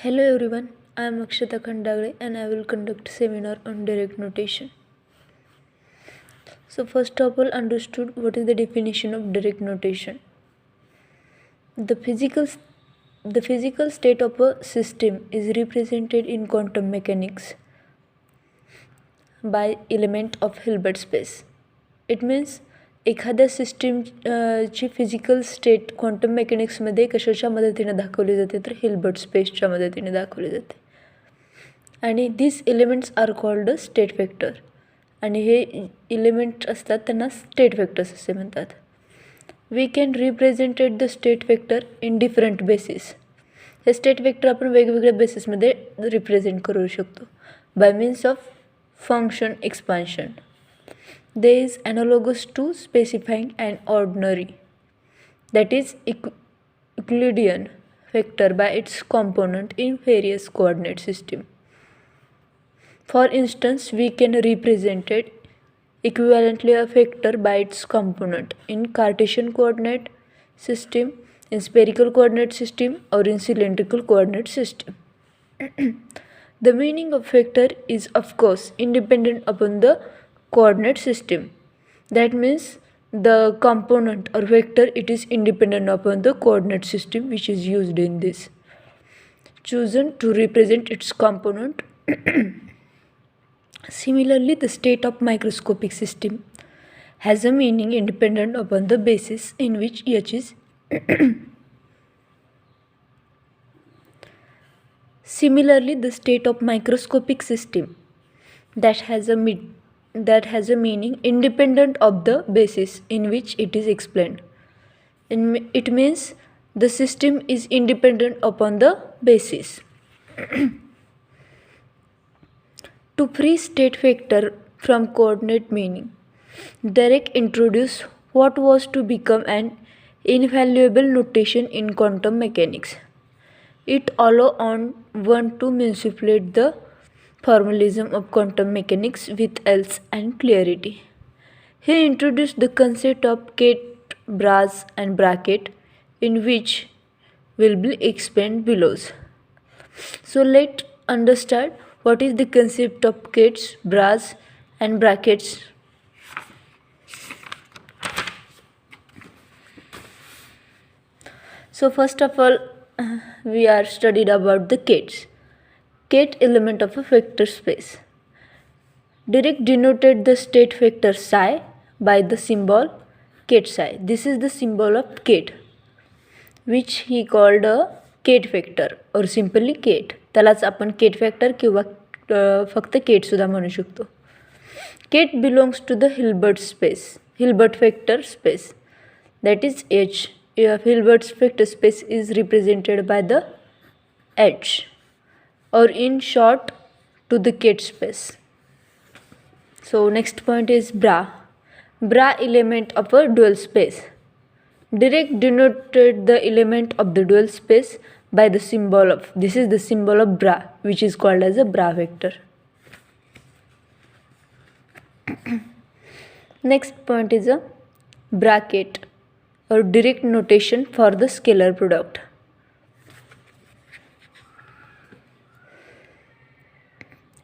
Hello everyone, I am Akshata Khandagre and I will conduct seminar on direct notation. So first of all, understood what is the definition of direct notation. The physical state of a system is represented in quantum mechanics by element of Hilbert space. It means एखाद्या system ची physical state quantum मेकॅनिक्समध्ये कशाच्या मदतीने दाखवली जाते तर Hilbert स्पेसच्या मदतीने दाखवली जाते. आणि this elements are called state vector. आणि हे एलिमेंट असतात त्यांना स्टेट वेक्टर्स असे म्हणतात. We can represented the state vector in different basis. हे स्टेट वेक्टर आपण वेगवेगळ्या बेसिसमध्ये रिप्रेझेंट करू शकतो by means of function expansion. There is analogous to specifying an ordinary, that is Euclidean vector by its component in various coordinate system. For instance, we can represent it equivalently a vector by its component in Cartesian coordinate system, in spherical coordinate system, or in cylindrical coordinate system. The meaning of vector is of course independent upon the coordinate system. That means the component or vector, it is independent upon the coordinate system which is used in this chosen to represent its component. Similarly, the state of microscopic system has a meaning independent upon the basis in which h is Similarly, the state of microscopic system that has a meaning independent of the basis in which it is explained. It means the system is independent upon the basis. To free state vector from coordinate meaning, Dirac introduced what was to become an invaluable notation in quantum mechanics. It allowed on one to manipulate the formalism of quantum mechanics with else and clarity. He introduced the concept of Kate, brass and bracket, in which will be explained below. So let's understand what is the concept of Kates, brass and brackets. So first of all, we are studied about the Kates. Kate element of a vector space. Dirac denoted the state vector psi by the symbol Kate psi. This is the symbol of Kate, which he called a Kate vector or simply Kate. त्यालाच आपण Kate vector किंवा फक्त Kate सुद्धा म्हणू शकतो. Kate belongs to the Hilbert space, Hilbert vector space. That is H. Hilbert's vector space is represented by the H, or in short to the Kate space. So next point is bra. Bra element of a dual space. Dirac denoted the element of the dual space by the symbol of, this is the symbol of bra, which is called as a bra vector. Next point is a bracket or Dirac notation for the scalar product.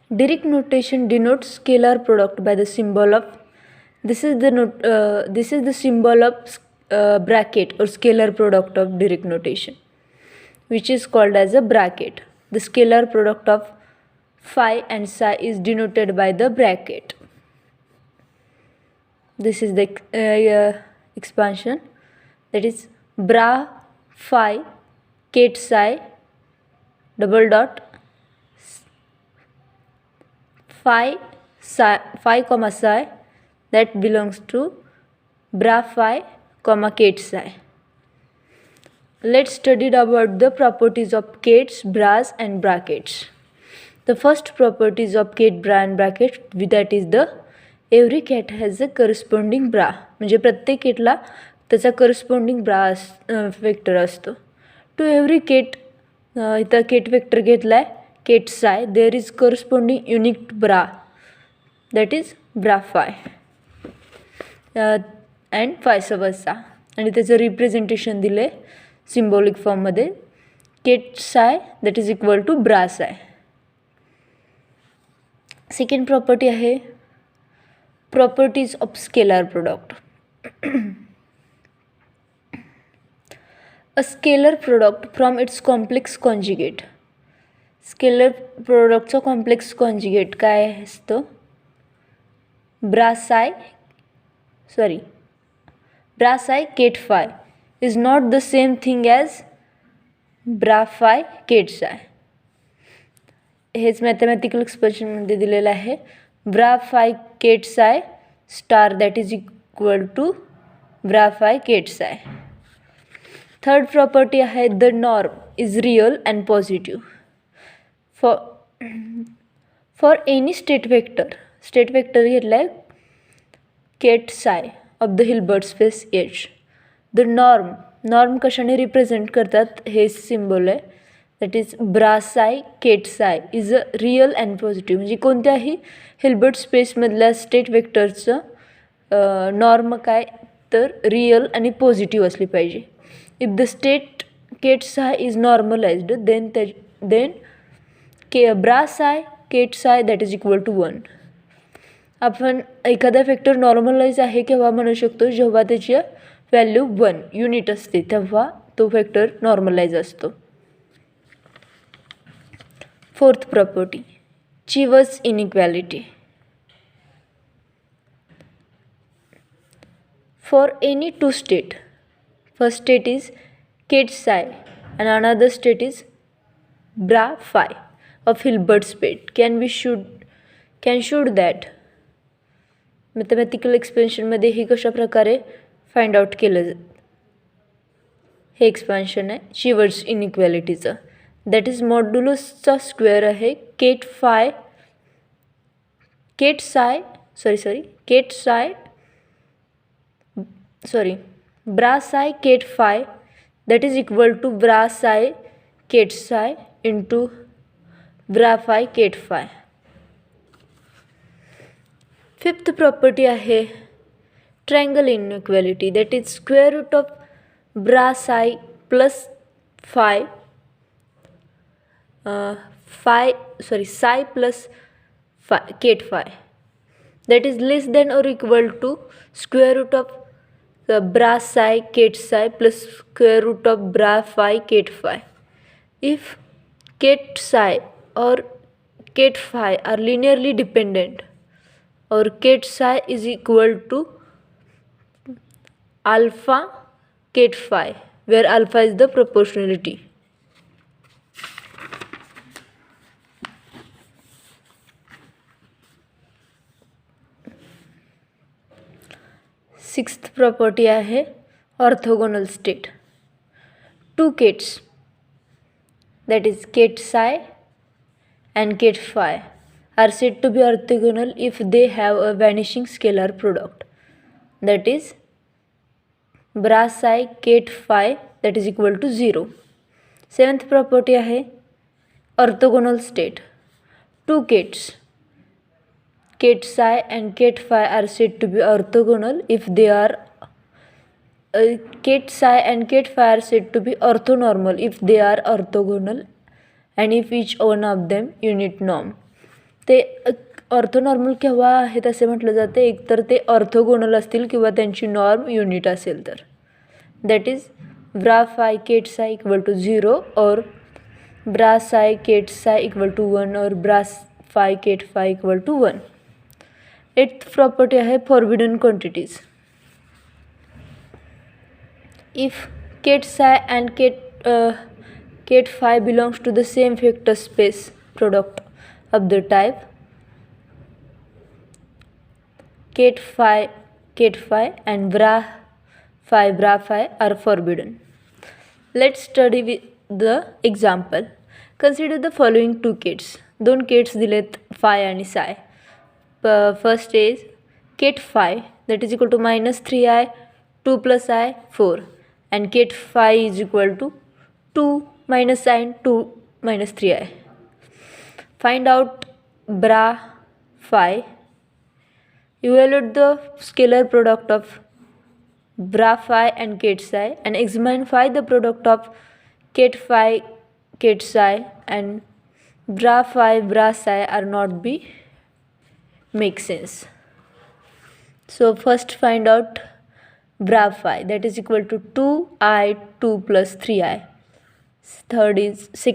Dirac notation denotes scalar product by the symbol of, this is the symbol of bracket or scalar product of Dirac notation, which is called as a bracket. The scalar product of phi and psi is denoted by the bracket. This is the expansion, that is bra phi Kate psi double dot phi comma psi, that belongs to bra phi comma Kate psi. Let's study about the properties of Kates, bras and brackets. The first properties of Kate, bra and bracket, that is the every cat has a corresponding bra. म्हणजे प्रत्येक केटला त्याचा corresponding bra vector असतो. To every ket, इथं ket vector घेतला आहे ket psi, there is corresponding unique bra, that is bra phi and vice versa. आणि त्याचं रिप्रेझेंटेशन दिलं आहे सिम्बॉलिक फॉर्ममध्ये ket psi that is equal to bra psi. Second property आहे properties of scalar product. A scalar product from its complex conjugate. Scalar प्रोडक्टचं complex conjugate काय असतं? Bra psi ket phi is not the same thing as bra phi ket psi. हेच mathematical एक्सप्रेशनमध्ये दिलेलं आहे. Bra phi ket psi star that is equal to bra phi ket psi. Third property आहे the norm is real and positive. For any state vector घेतला आहे ket psi of the Hilbert space H. The norm कशाने represent करतात हे symbol आहे that is bra psi ket psi is a real and positive. म्हणजे कोणत्याही Hilbert स्पेसमधल्या state वेक्टरचं नॉर्म काय तर रियल आणि पॉझिटिव्ह असली पाहिजे. If the state ket psi is normalized then bra psi ket psi that is equal to 1. आपण एखादा वेक्टर नॉर्मलाइज आहे केव्हा म्हणू शकतो? जेव्हा त्याची व्हॅल्यू 1 युनिट असते तेव्हा तो वेक्टर नॉर्मलाइज असतो. Fourth property Schwarz inequality. For any two state, first state is ket psi and another state is bra phi of Hilbert space, can show that mathematical एक्सपेन्शनमध्ये हे कशा प्रकारे फाइंड आउट केलं जातं. हे एक्सपान्शन आहे Schwarz इनइक्वॅलिटीचं. दॅट इज मॉड्युलसचा स्क्वेअर आहे ket psi bra psi ket phi that is equal to bra psi ket psi into bra phi ket phi. Fifth property आहे triangle inequality. That is square root of bra psi plus psi plus ket phi that is less than or equal to square root of bra psi ket psi plus square root of bra phi ket phi. If ket psi or ket phi are linearly dependent or ket psi is equal to alpha ket phi where alpha is the proportionality. Sixth property आहे orthogonal state. Two kets that is ket psi and ket phi are said to be orthogonal if they have a vanishing scalar product, that is bra psi ket phi that is equal to 0. Seventh property आहे orthogonal state. Two kets ket psi and ket phi are said to be orthogonal if they are ket psi and ket phi are said to be orthonormal if they are orthogonal and if each one of them unit norm. ते orthonormal केव्हा आहेत असे म्हटलं जाते? एकतर ते orthogonal असतील किंवा त्यांची नॉर्म युनिट असेल तर. That is bra phi ket psi equal to 0 और bra psi ket psi equal to 1 और bra phi ket phi equal to 1. Eighth property आहे forbidden quantities. If ket psi and ket phi belongs to the same vector space product of the type ket phi and bra phi are forbidden. Let's study with the example. Consider the following two kets. दोन kets दिलेत phi आणि psi. First is ket phi that is equal to -3i 2 plus I 4 and ket phi is equal to 2 minus I and 2 minus 3i. Find out bra phi. Evaluate the scalar product of bra phi and ket psi and examine phi the product of ket phi cat psi and bra phi bra psi are not be make sense. So first find out bra phi, that is equal to 2i 2 plus 3i. Third is second